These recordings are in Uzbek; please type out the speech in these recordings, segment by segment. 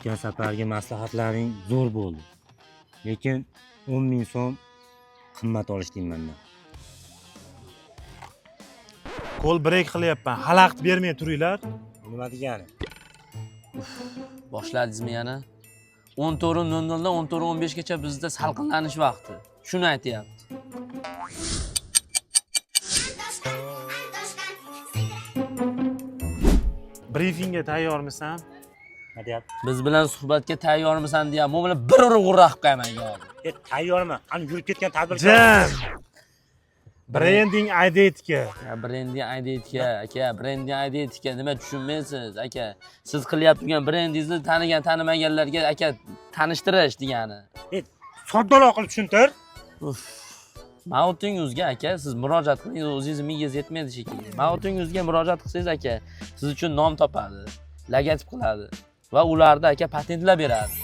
O'tgan safargi maslahatlaring zo'r bo'ldi. Lekin 10 ming so'm qimmat olishding mendan. Qo'l breyk qilyapman. Xalaqit bermay turinglar. Nima degani? Boshladingizmi yana? 14:00 dan 14:15 gacha bizda salqinlanish vaqti. Shuni aytyapti. Brifingga tayyormisan? Nima deyapti? Biz bilan suhbatga tayyormisan deya, bu bilan bir urib uraq qo'yman yo'q. Tayyorman. Qani yurib ketgan tadbirkor. Jam. Branding identika. Brending identika, aka, brending identika nima tushunmaysiz, aka. Siz qilyapti turgan brendingizni tanigan, tanimaganlarga aka tanishtirish degani. Soddaloq qilib tushuntir. Men o'tingizga aka, siz murojaat qiling, o'zingiz miyangiz yetmaydi shekilli. Men o'tingizga murojaat qilsangiz aka, siz uchun nom topadi, logotip qiladi va ularda aka patentlab beradi.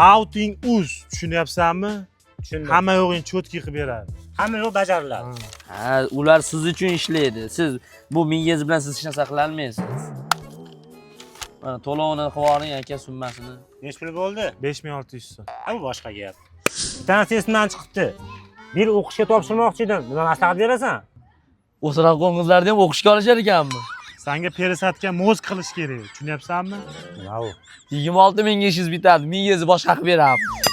Mouting uz, tushunyapsanmi? Tushundim. Hamma yo'g'ini cho'tki qilib beradi. Hamma yo'q bajariladi. Ha, ular siz uchun ishlaydi. Siz bu miyangiz bilan siz hech narsa qila olmaysiz. Mana to'lovini qilib oling aka, summasini. Nech pul bo'ldi? 5600 so'm. Ha, bu boshqa gap. Bittasi esimdan chiqibdi. Bir o'qishga topshirmoqchi edim. Nima maslahat berasan? O'sroq qo'ng'izlarni ham o'qishga olishar ekanmi? Senga perisatga mozg qilish kerak, tushunyapsanmi? Nima u? 26 mingga ishingiz bitadi, miyangizni boshqa qilib beramiz.